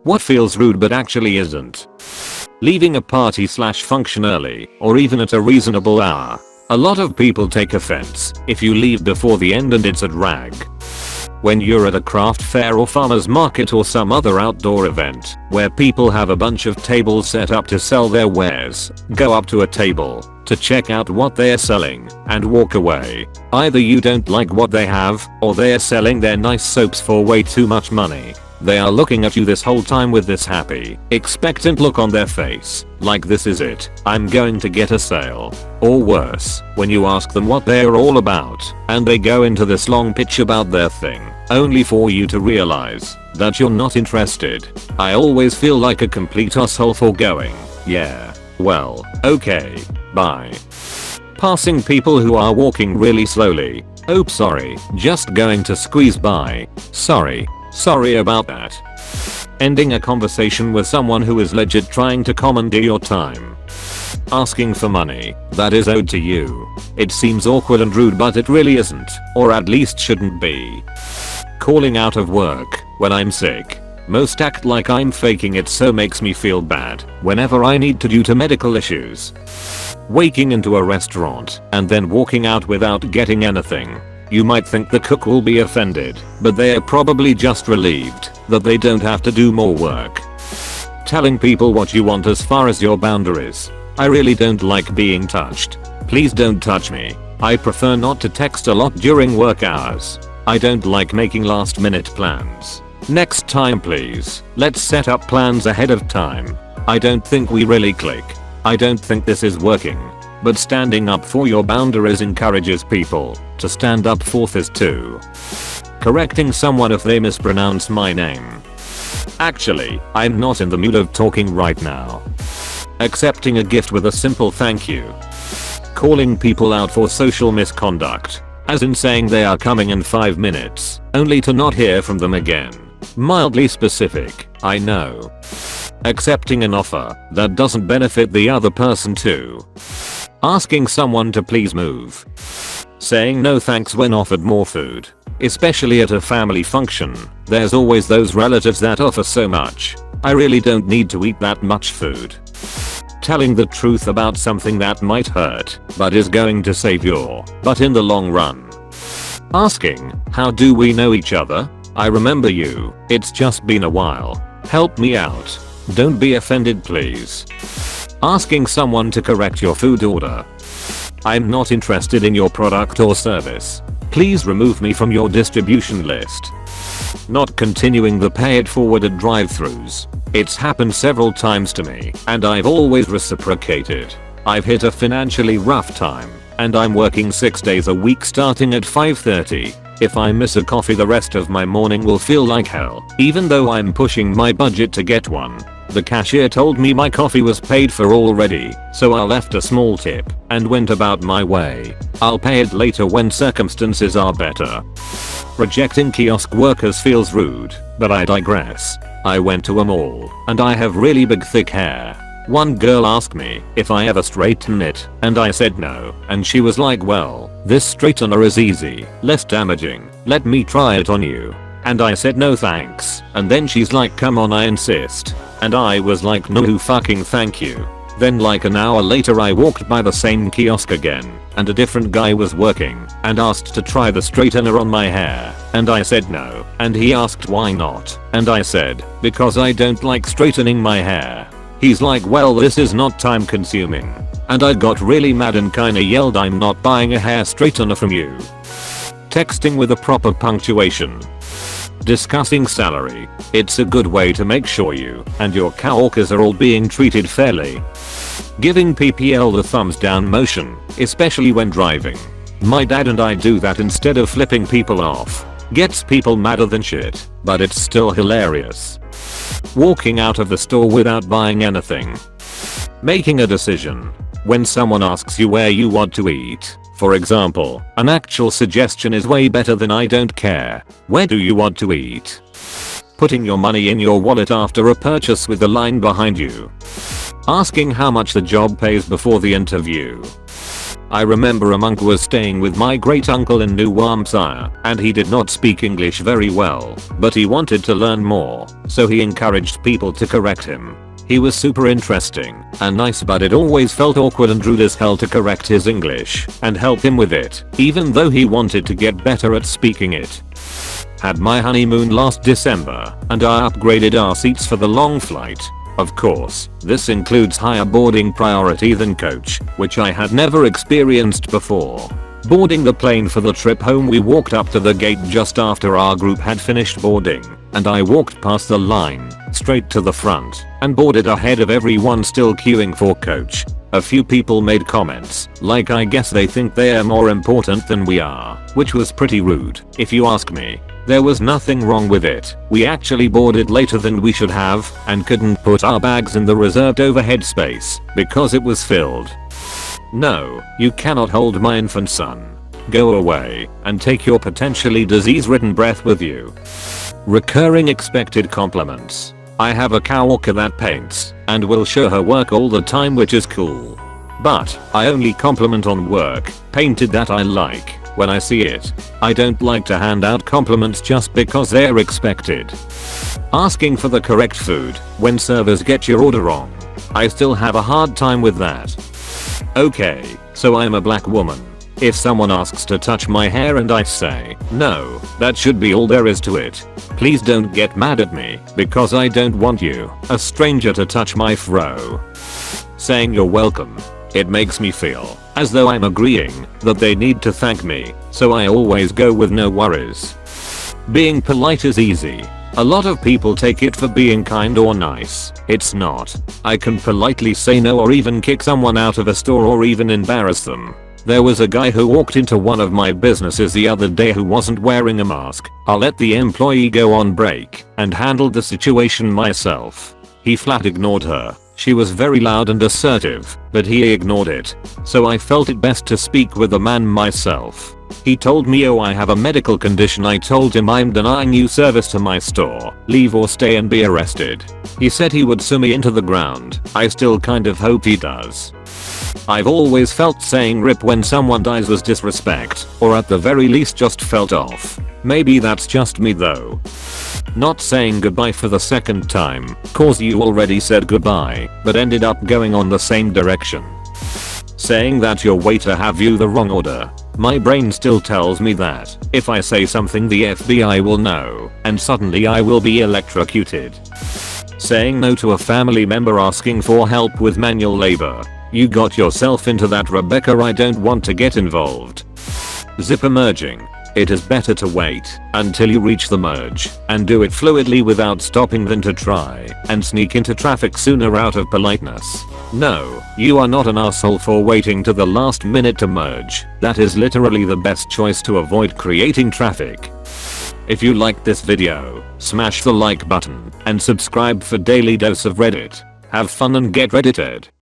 What feels rude but actually isn't? Leaving a party/function early or even at a reasonable hour. A lot of people take offense if you leave before the end and it's a drag. When you're at a craft fair or farmer's market or some other outdoor event where people have a bunch of tables set up to sell their wares, go up to a table to check out what they're selling and walk away. Either you don't like what they have or they're selling their nice soaps for way too much money. They are looking at you this whole time with this happy, expectant look on their face, like this is it, I'm going to get a sale. Or worse, when you ask them what they're all about, and they go into this long pitch about their thing, only for you to realize that you're not interested. I always feel like a complete asshole for going, yeah, well, okay, bye. Passing people who are walking really slowly. Oops, sorry, just going to squeeze by. Sorry about that. Ending a conversation with someone who is legit trying to commandeer your time. Asking for money that is owed to you. It seems awkward and rude but it really isn't, or at least shouldn't be. Calling out of work when I'm sick. Most act like I'm faking it, so makes me feel bad whenever I need to due to medical issues. Waking into a restaurant and then walking out without getting anything. You might think the cook will be offended, but they are probably just relieved that they don't have to do more work. Telling people what you want as far as your boundaries. I really don't like being touched. Please don't touch me. I prefer not to text a lot during work hours. I don't like making last minute plans. Next time please, let's set up plans ahead of time. I don't think we really click. I don't think this is working. But standing up for your boundaries encourages people to stand up for this too. Correcting someone if they mispronounce my name. Actually, I'm not in the mood of talking right now. Accepting a gift with a simple thank you. Calling people out for social misconduct, as in saying they are coming in 5 minutes, only to not hear from them again. Mildly specific, I know. Accepting an offer that doesn't benefit the other person too. Asking someone to please move. Saying no thanks when offered more food. Especially at a family function, there's always those relatives that offer so much. I really don't need to eat that much food. Telling the truth about something that might hurt, but is going to save your butt in the long run. Asking, how do we know each other? I remember you, it's just been a while. Help me out. Don't be offended please. Asking someone to correct your food order. I'm not interested in your product or service. Please remove me from your distribution list. Not continuing the pay it forward at drive-thrus. It's happened several times to me and I've always reciprocated. I've hit a financially rough time and I'm working 6 days a week starting at 5:30. If I miss a coffee the rest of my morning will feel like hell, even though I'm pushing my budget to get one. The cashier told me my coffee was paid for already, so I left a small tip and went about my way. I'll pay it later when circumstances are better. Rejecting kiosk workers feels rude, but I digress. I went to a mall and I have really big thick hair. One girl asked me if I ever straighten it and I said no, and she was like, well, this straightener is easy, less damaging, let me try it on you. And I said no thanks, and then she's like, come on, I insist. And I was like, no fucking thank you. Then like an hour later I walked by the same kiosk again and a different guy was working and asked to try the straightener on my hair, and I said no, and he asked why not, and I said, because I don't like straightening my hair. He's like, well, this is not time consuming. And I got really mad and kinda yelled, I'm not buying a hair straightener from you. Texting with a proper punctuation. Discussing salary. It's a good way to make sure you and your coworkers are all being treated fairly. Giving PPL the thumbs down motion, especially when driving. My dad and I do that instead of flipping people off. Gets people madder than shit, but it's still hilarious. Walking out of the store without buying anything. Making a decision. When someone asks you where you want to eat, for example, an actual suggestion is way better than I don't care. Where do you want to eat? Putting your money in your wallet after a purchase with the line behind you. Asking how much the job pays before the interview. I remember a monk was staying with my great uncle in New Hampshire, and he did not speak English very well, but he wanted to learn more, so he encouraged people to correct him. He was super interesting and nice, but it always felt awkward and rude as hell to correct his English and help him with it, even though he wanted to get better at speaking it. Had my honeymoon last December, and I upgraded our seats for the long flight. Of course, this includes higher boarding priority than coach, which I had never experienced before. Boarding the plane for the trip home, we walked up to the gate just after our group had finished boarding, and I walked past the line, straight to the front, and boarded ahead of everyone still queuing for coach. A few people made comments, like I guess they think they are more important than we are, which was pretty rude, if you ask me. There was nothing wrong with it. We actually boarded later than we should have, and couldn't put our bags in the reserved overhead space, because it was filled. No, you cannot hold my infant son. Go away, and take your potentially disease-ridden breath with you. Recurring expected compliments. I have a coworker that paints, and will show her work all the time, which is cool. But, I only compliment on work painted that I like when I see it. I don't like to hand out compliments just because they're expected. Asking for the correct food when servers get your order wrong. I still have a hard time with that. Okay, so I'm a black woman. If someone asks to touch my hair and I say, no, that should be all there is to it. Please don't get mad at me, because I don't want you, a stranger, to touch my fro. Saying you're welcome. It makes me feel as though I'm agreeing that they need to thank me, so I always go with no worries. Being polite is easy. A lot of people take it for being kind or nice. It's not. I can politely say no or even kick someone out of a store or even embarrass them. There was a guy who walked into one of my businesses the other day who wasn't wearing a mask. I let the employee go on break and handled the situation myself. He flat ignored her. She was very loud and assertive, but he ignored it. So I felt it best to speak with the man myself. He told me, oh, I have a medical condition. I told him I'm denying you service to my store. Leave or stay and be arrested. He said he would sue me into the ground. I still kind of hope he does. I've always felt saying RIP when someone dies was disrespect, or at the very least just felt off. Maybe that's just me though. Not saying goodbye for the second time, cause you already said goodbye, but ended up going on the same direction. Saying that your waiter have you the wrong order. My brain still tells me that if I say something the FBI will know, and suddenly I will be electrocuted. Saying no to a family member asking for help with manual labor. You got yourself into that, Rebecca. I don't want to get involved. Zipper merging. It is better to wait until you reach the merge and do it fluidly without stopping than to try and sneak into traffic sooner out of politeness. No, you are not an asshole for waiting to the last minute to merge. That is literally the best choice to avoid creating traffic. If you liked this video, smash the like button and subscribe for daily dose of Reddit. Have fun and get reddited.